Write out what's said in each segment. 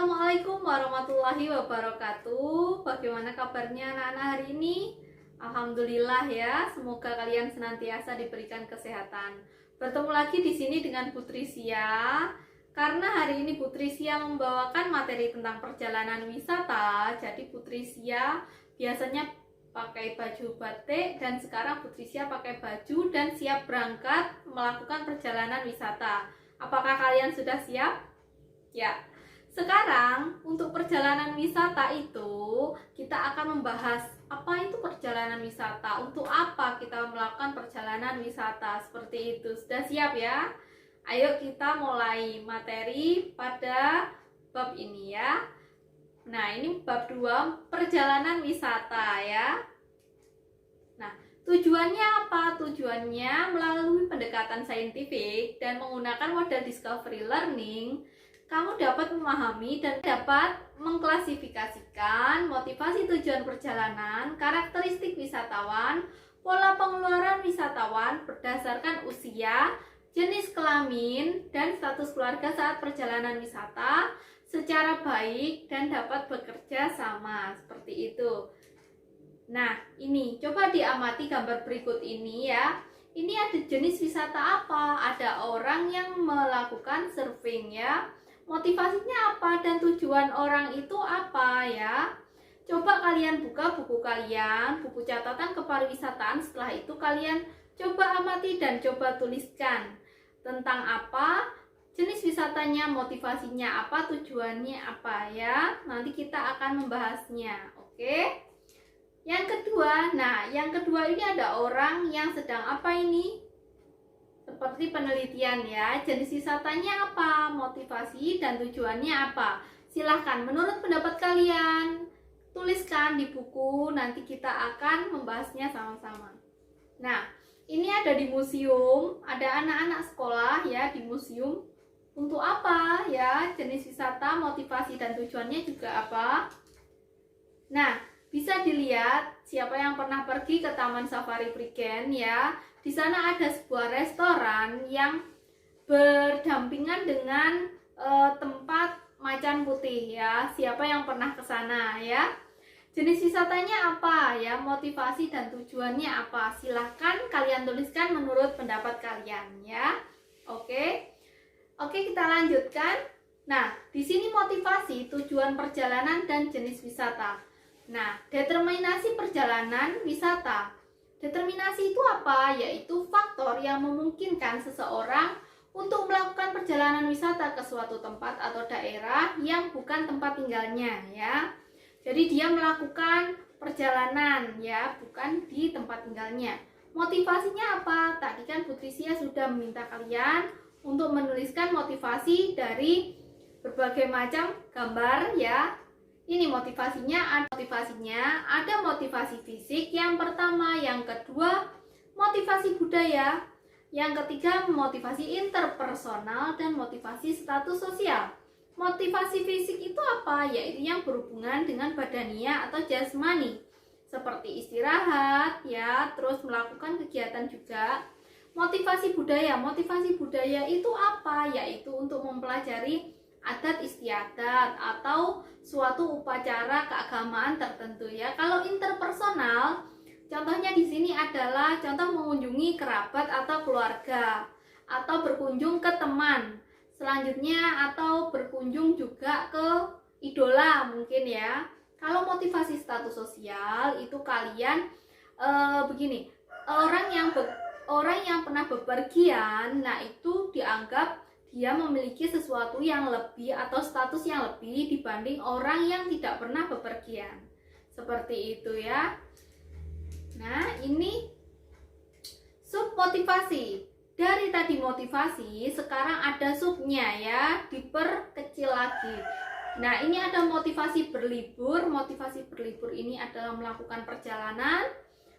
Assalamualaikum warahmatullahi wabarakatuh. Bagaimana kabarnya anak-anak hari ini? Alhamdulillah ya, semoga kalian senantiasa diberikan kesehatan. Bertemu lagi di sini dengan Putri Sia. Karena hari ini Putri Sia membawakan materi tentang perjalanan wisata, jadi Putri Sia biasanya pakai baju batik dan sekarang Putri Sia pakai baju dan siap berangkat melakukan perjalanan wisata. Apakah kalian sudah siap? Ya. Sekarang untuk perjalanan wisata itu kita akan membahas apa itu perjalanan wisata, untuk apa kita melakukan perjalanan wisata, seperti itu. Sudah siap ya? Ayo kita mulai materi pada bab ini ya. Nah, ini bab 2, perjalanan wisata ya. Nah, tujuannya apa? Tujuannya melalui pendekatan saintifik dan menggunakan model discovery learning, kamu dapat memahami dan dapat mengklasifikasikan motivasi tujuan perjalanan, karakteristik wisatawan, pola pengeluaran wisatawan berdasarkan usia, jenis kelamin, dan status keluarga saat perjalanan wisata secara baik dan dapat bekerja sama, seperti itu. Nah, ini coba diamati gambar berikut ini ya. Ini ada jenis wisata apa? Ada orang yang melakukan surfing ya. Motivasinya apa dan tujuan orang itu apa ya? Coba kalian buka buku kalian, buku catatan kepariwisataan. Setelah itu kalian coba amati dan coba tuliskan tentang apa, jenis wisatanya, motivasinya apa, tujuannya apa ya. Nanti kita akan membahasnya, oke? Yang kedua, yang kedua ini ada orang yang sedang apa ini? Seperti penelitian ya, jenis wisatanya apa, motivasi dan tujuannya apa. Silahkan, menurut pendapat kalian, tuliskan di buku, nanti kita akan membahasnya sama-sama. Nah, ini ada di museum, ada anak-anak sekolah ya di museum. Untuk apa ya, jenis wisata, motivasi dan tujuannya juga apa. Nah, bisa dilihat siapa yang pernah pergi ke Taman Safari Prigen ya. Di sana ada sebuah restoran yang berdampingan dengan tempat macan putih ya. Siapa yang pernah ke sana ya? Jenis wisatanya apa ya? Motivasi dan tujuannya apa? Silahkan kalian tuliskan menurut pendapat kalian ya. Oke. Oke, kita lanjutkan. Nah, di sini motivasi, tujuan perjalanan dan jenis wisata. Nah, determinasi perjalanan wisata. Determinasi itu apa? Yaitu faktor yang memungkinkan seseorang untuk melakukan perjalanan wisata ke suatu tempat atau daerah yang bukan tempat tinggalnya ya. Jadi dia melakukan perjalanan ya, bukan di tempat tinggalnya. Motivasinya apa? Tadi kan Putri Sia sudah meminta kalian untuk menuliskan motivasi dari berbagai macam gambar ya. Ini motivasinya ada motivasi fisik yang pertama, yang kedua motivasi budaya, yang ketiga motivasi interpersonal, dan motivasi status sosial. Motivasi fisik itu apa? Yaitu yang berhubungan dengan badania atau jasmani, seperti istirahat ya, terus melakukan kegiatan juga. Motivasi budaya itu apa? Yaitu untuk mempelajari adat istiadat atau suatu upacara keagamaan tertentu ya. Kalau interpersonal, contohnya di sini adalah contoh mengunjungi kerabat atau keluarga, atau berkunjung ke teman. Selanjutnya atau berkunjung juga ke idola mungkin ya. Kalau motivasi status sosial itu kalian begini, orang yang pernah bepergian, nah itu dianggap dia memiliki sesuatu yang lebih atau status yang lebih dibanding orang yang tidak pernah bepergian. Seperti itu ya. Nah, ini sub motivasi. Dari tadi motivasi, sekarang ada subnya ya, diperkecil lagi. Nah, ini ada motivasi berlibur. Motivasi berlibur ini adalah melakukan perjalanan.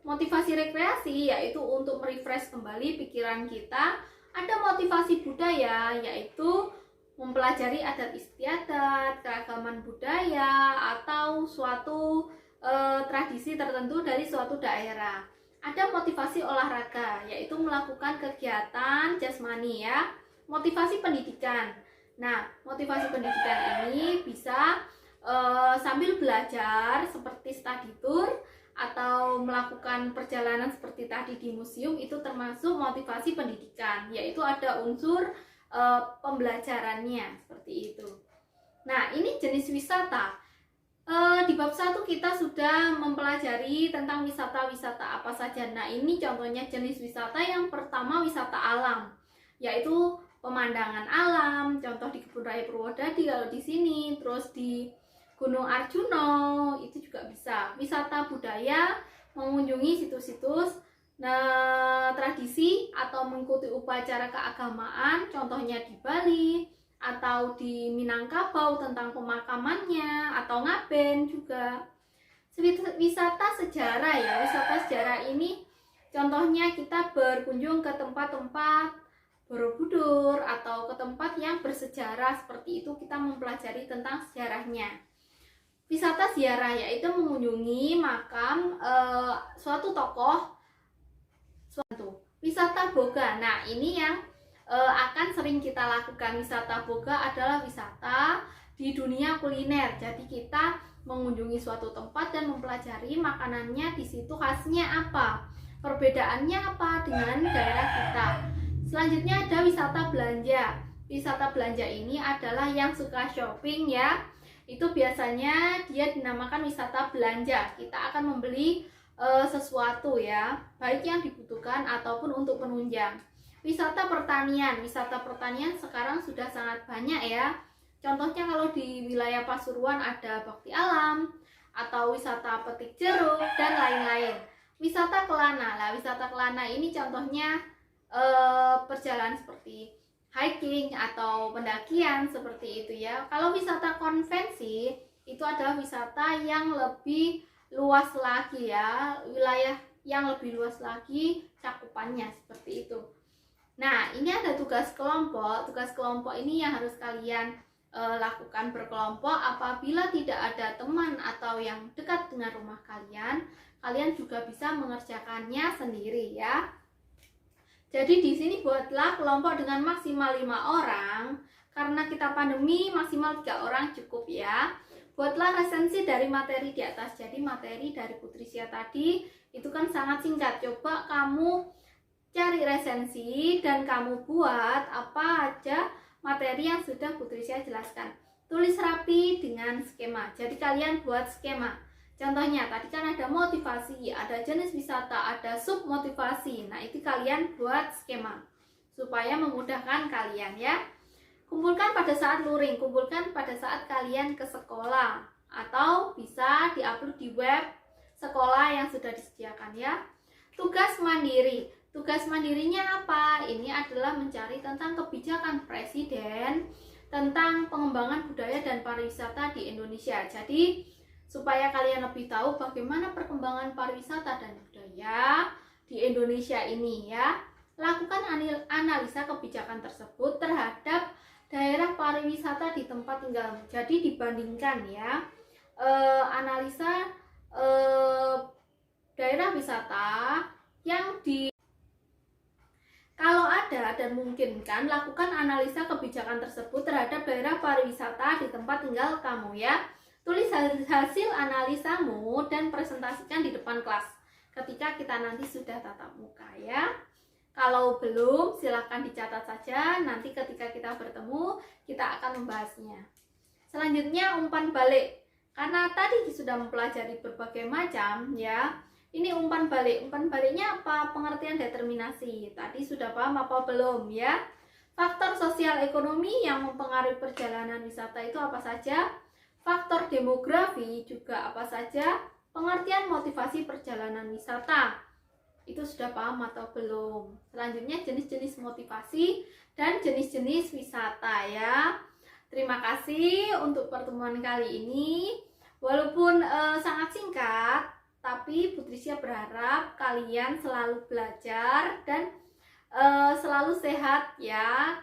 Motivasi rekreasi yaitu untuk merefresh kembali pikiran kita. Ada motivasi budaya, yaitu mempelajari adat istiadat, keragaman budaya, atau suatu tradisi tertentu dari suatu daerah. Ada motivasi olahraga, yaitu melakukan kegiatan jasmani ya. Motivasi pendidikan. Nah, motivasi pendidikan ini bisa sambil belajar seperti study tour atau melakukan perjalanan seperti tadi di museum, itu termasuk motivasi pendidikan, yaitu ada unsur pembelajarannya seperti itu. Nah, ini jenis wisata. Di bab 1 kita sudah mempelajari tentang wisata-wisata apa saja. Nah, ini contohnya jenis wisata. Yang pertama wisata alam, yaitu pemandangan alam, contoh di Kebun Raya Purwodadi kalau di sini, terus di Gunung Arjuno itu juga bisa. Wisata budaya, mengunjungi situs-situs tradisi atau mengikuti upacara keagamaan, contohnya di Bali atau di Minangkabau tentang pemakamannya, atau Ngaben juga. Wisata sejarah ya, wisata sejarah ini contohnya kita berkunjung ke tempat-tempat Borobudur atau ke tempat yang bersejarah seperti itu, kita mempelajari tentang sejarahnya. Wisata ziarah yaitu mengunjungi makam suatu tokoh suatu. Wisata boga, nah ini yang akan sering kita lakukan. Wisata boga adalah wisata di dunia kuliner. Jadi kita mengunjungi suatu tempat dan mempelajari makanannya di situ khasnya apa, perbedaannya apa dengan daerah kita. Selanjutnya ada wisata belanja. Wisata belanja ini adalah yang suka shopping ya. Itu biasanya dia dinamakan wisata belanja. Kita akan membeli sesuatu ya, baik yang dibutuhkan ataupun untuk penunjang. Wisata pertanian sekarang sudah sangat banyak ya. Contohnya kalau di wilayah Pasuruan ada bakti alam atau wisata petik jeruk dan lain-lain. Wisata kelana, wisata kelana ini contohnya perjalanan seperti hiking atau pendakian seperti itu ya. Kalau wisata konvensi itu adalah wisata yang lebih luas lagi ya, wilayah yang lebih luas lagi cakupannya seperti itu. Nah, ini ada tugas kelompok. Tugas kelompok ini yang harus kalian lakukan berkelompok. Apabila tidak ada teman atau yang dekat dengan rumah kalian, kalian juga bisa mengerjakannya sendiri ya. Jadi di sini buatlah kelompok dengan maksimal 5 orang. Karena kita pandemi, maksimal 3 orang cukup ya. Buatlah resensi dari materi di atas. Jadi materi dari Putrisya tadi itu kan sangat singkat. Coba kamu cari resensi dan kamu buat apa aja materi yang sudah Putrisya jelaskan. Tulis rapi dengan skema. Jadi kalian buat skema. Contohnya tadi kan ada motivasi, ada jenis wisata, ada sub motivasi. Nah, itu kalian buat skema supaya memudahkan kalian ya. Kumpulkan pada saat luring, kumpulkan pada saat kalian ke sekolah, atau bisa diupload di web sekolah yang sudah disediakan ya. Tugas mandiri. Tugas mandirinya apa? Ini adalah mencari tentang kebijakan Presiden tentang pengembangan budaya dan pariwisata di Indonesia. Jadi, supaya kalian lebih tahu bagaimana perkembangan pariwisata dan budaya di Indonesia ini ya. Lakukan analisa kebijakan tersebut terhadap daerah pariwisata di tempat tinggal. Jadi dibandingkan ya, analisa daerah wisata yang kalau ada dan memungkinkan, lakukan analisa kebijakan tersebut terhadap daerah pariwisata di tempat tinggal kamu ya. Tulis hasil analisamu dan presentasikan di depan kelas ketika kita nanti sudah tatap muka ya. Kalau belum, silahkan dicatat saja. Nanti ketika kita bertemu, kita akan membahasnya. Selanjutnya umpan balik. Karena tadi sudah mempelajari berbagai macam ya. Ini umpan balik. Umpan baliknya apa? Pengertian determinasi. Tadi sudah paham apa belum ya? Faktor sosial ekonomi yang mempengaruhi perjalanan wisata itu apa saja? Faktor demografi juga apa saja? Pengertian motivasi perjalanan wisata. Itu sudah paham atau belum? Selanjutnya jenis-jenis motivasi dan jenis-jenis wisata ya. Terima kasih untuk pertemuan kali ini. Walaupun sangat singkat, tapi Putrisya berharap kalian selalu belajar dan selalu sehat ya.